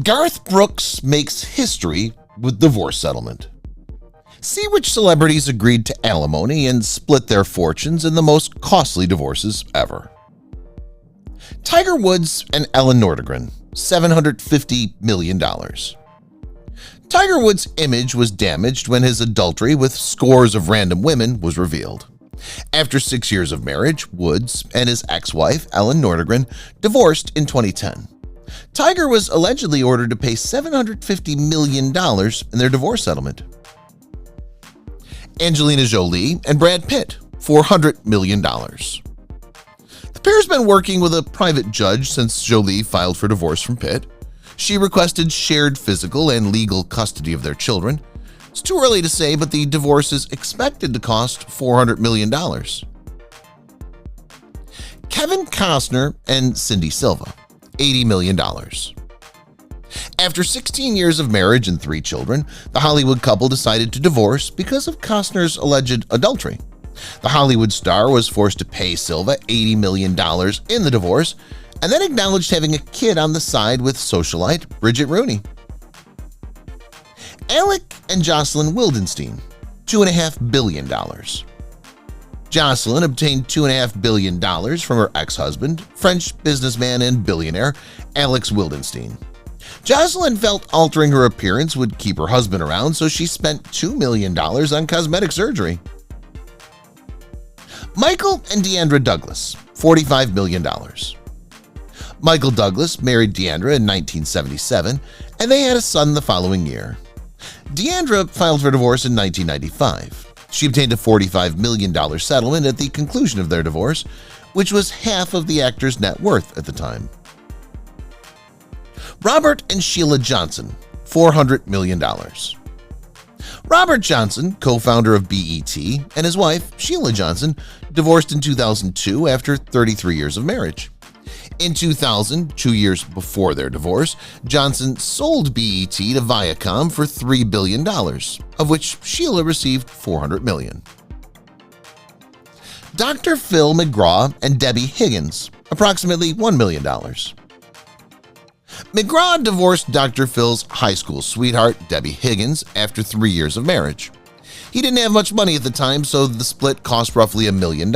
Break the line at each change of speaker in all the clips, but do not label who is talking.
Garth Brooks makes history with divorce settlement. See which celebrities agreed to alimony and split their fortunes in the most costly divorces ever. Tiger Woods and Ellen Nordegren, $750 million. Tiger Woods' image was damaged when his adultery with scores of random women was revealed. After 6 years of marriage, Woods and his ex-wife, Ellen Nordegren, divorced in 2010. Tiger was allegedly ordered to pay $750 million in their divorce settlement. Angelina Jolie and Brad Pitt, $400 million. The pair's been working with a private judge since Jolie filed for divorce from Pitt. She requested shared physical and legal custody of their children. It's too early to say, but the divorce is expected to cost $400 million. Kevin Costner and Cindy Silva, $80 million. After 16 years of marriage and 3 children, the Hollywood couple decided to divorce because of Costner's alleged adultery. The Hollywood star was forced to pay Silva $80 million in the divorce and then acknowledged having a kid on the side with socialite Bridget Rooney. Alec and Jocelyn Wildenstein, $2.5 billion. Jocelyn obtained $2.5 billion from her ex-husband, French businessman and billionaire Alex Wildenstein. Jocelyn felt altering her appearance would keep her husband around, so she spent $2 million on cosmetic surgery. Michael and Deandra Douglas, $45 million. Michael Douglas married Deandra in 1977, and they had a son the following year. Deandra filed for divorce in 1995. She obtained a $45 million settlement at the conclusion of their divorce, which was half of the actor's net worth at the time. Robert and Sheila Johnson, $400 million. Robert Johnson, co-founder of BET, and his wife, Sheila Johnson, divorced in 2002 after 33 years of marriage. In 2000, 2 years before their divorce, Johnson sold BET to Viacom for $3 billion, of which Sheila received $400 million. Dr. Phil McGraw and Debbie Higgins, approximately $1 million. McGraw divorced Dr. Phil's high school sweetheart, Debbie Higgins, after 3 years of marriage. He didn't have much money at the time, so the split cost roughly $1 million.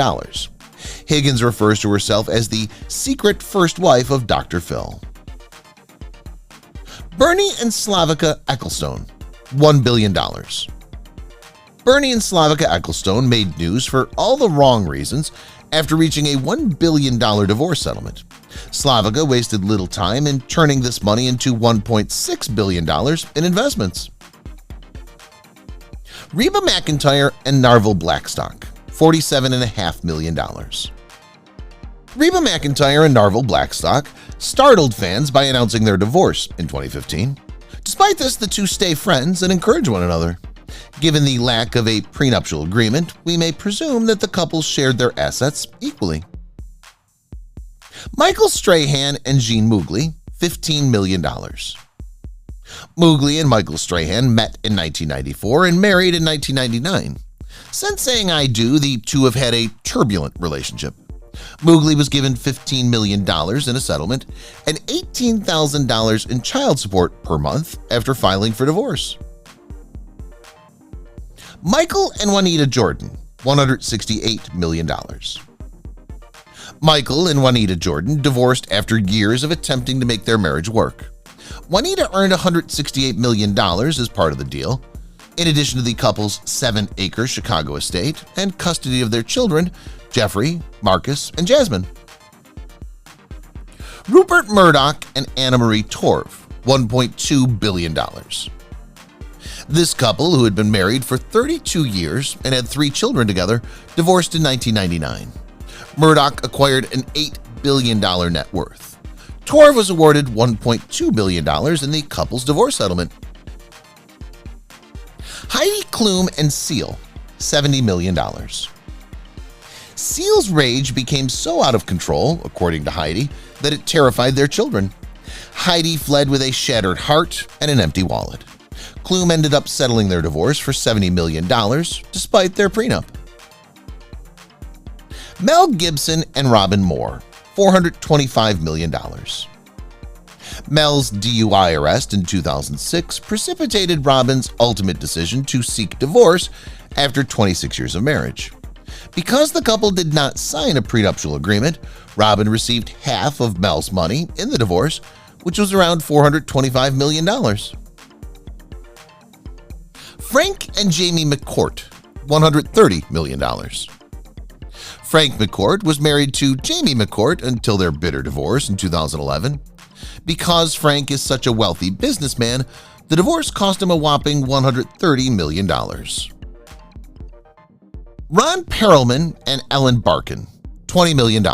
Higgins refers to herself as the secret first wife of Dr. Phil. Bernie and Slavica Ecclestone, $1 billion. Bernie and Slavica Ecclestone made news for all the wrong reasons after reaching a $1 billion divorce settlement. Slavica wasted little time in turning this money into $1.6 billion in investments. Reba McEntire and Narvel Blackstock, $47.5 million. Reba McEntire and Narvel Blackstock startled fans by announcing their divorce in 2015. Despite this, the two stay friends and encourage one another. Given the lack of a prenuptial agreement, we may presume that the couple shared their assets equally. Michael Strahan and Jean Mugli, $15 million. Mugli and Michael Strahan met in 1994 and married in 1999. Since saying I do, the two have had a turbulent relationship. Mugli was given $15 million in a settlement and $18,000 in child support per month after filing for divorce. Michael and Juanita Jordan, $168 million. Michael and Juanita Jordan divorced after years of attempting to make their marriage work. Juanita earned $168 million as part of the deal, in addition to the couple's 7-acre Chicago estate and custody of their children, Jeffrey, Marcus, and Jasmine. Rupert Murdoch and Anna Marie Torf, $1.2 billion. This couple, who had been married for 32 years and had 3 children together, divorced in 1999. Murdoch acquired an $8 billion net worth. Torf was awarded $1.2 billion in the couple's divorce settlement. Heidi Klum and Seal, $70 million. Seal's rage became so out of control, according to Heidi, that it terrified their children. Heidi fled with a shattered heart and an empty wallet. Klum ended up settling their divorce for $70 million, despite their prenup. Mel Gibson and Robin Moore, $425 million. Mel's DUI arrest in 2006 precipitated Robin's ultimate decision to seek divorce after 26 years of marriage. Because the couple did not sign a prenuptial agreement, Robin received half of Mel's money in the divorce, which was around $425 million. Frank and Jamie McCourt, $130 million. Frank McCourt was married to Jamie McCourt until their bitter divorce in 2011. Because Frank is such a wealthy businessman, the divorce cost him a whopping $130 million. Ron Perlman and Ellen Barkin, $20 million.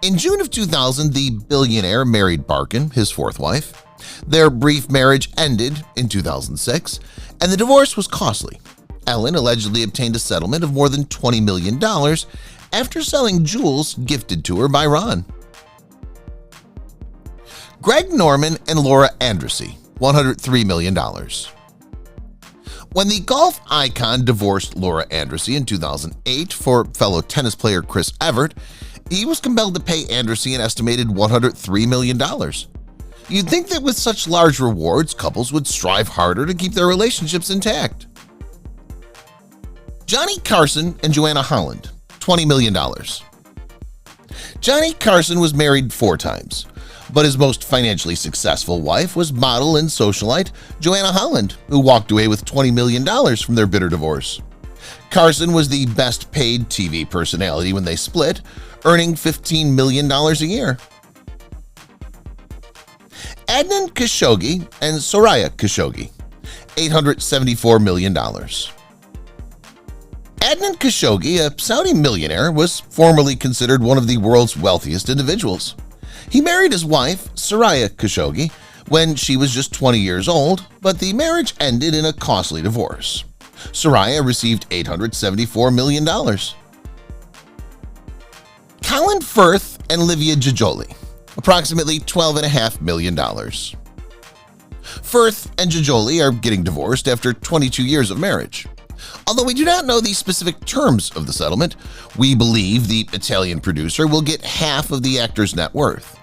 In June of 2000, the billionaire married Barkin, his fourth wife. Their brief marriage ended in 2006, and the divorce was costly. Ellen allegedly obtained a settlement of more than $20 million after selling jewels gifted to her by Ron. Greg Norman and Laura Andrassy, $103 million. When the golf icon divorced Laura Andrassy in 2008 for fellow tennis player Chris Evert, he was compelled to pay Andrassy an estimated $103 million. You'd think that with such large rewards, couples would strive harder to keep their relationships intact. Johnny Carson and Joanna Holland, $20 million. Johnny Carson was married 4 times, but his most financially successful wife was model and socialite Joanna Holland, who walked away with $20 million from their bitter divorce. Carson was the best paid TV personality when they split, earning $15 million a year. Adnan Khashoggi and Soraya Khashoggi, $874 million. Adnan Khashoggi, a Saudi millionaire, was formerly considered one of the world's wealthiest individuals. He married his wife, Soraya Khashoggi, when she was just 20 years old, but the marriage ended in a costly divorce. Soraya received $874 million. Colin Firth and Olivia Jolie, approximately $12.5 million. Firth and Jolie are getting divorced after 22 years of marriage. Although we do not know the specific terms of the settlement, we believe the Italian producer will get half of the actor's net worth.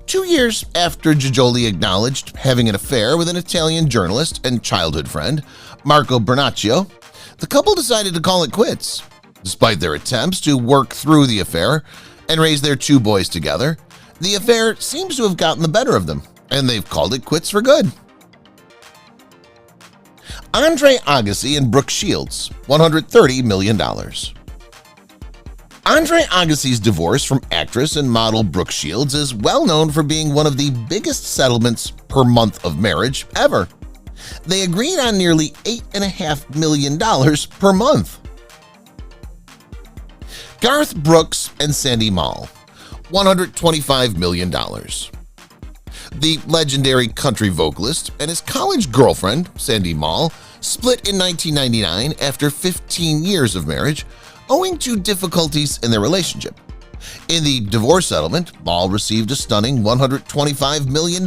2 years after Jolie acknowledged having an affair with an Italian journalist and childhood friend, Marco Bernaccio, the couple decided to call it quits. Despite their attempts to work through the affair and raise their 2 boys together, the affair seems to have gotten the better of them, and they've called it quits for good. Andre Agassi and Brooke Shields, $130 million. Andre Agassi's divorce from actress and model Brooke Shields is well known for being one of the biggest settlements per month of marriage ever. They agreed on nearly $8.5 million per month. Garth Brooks and Sandy Mall, $125 million. The legendary country vocalist and his college girlfriend, Sandy Mall, split in 1999 after 15 years of marriage, owing to difficulties in their relationship. In the divorce settlement, Mall received a stunning $125 million.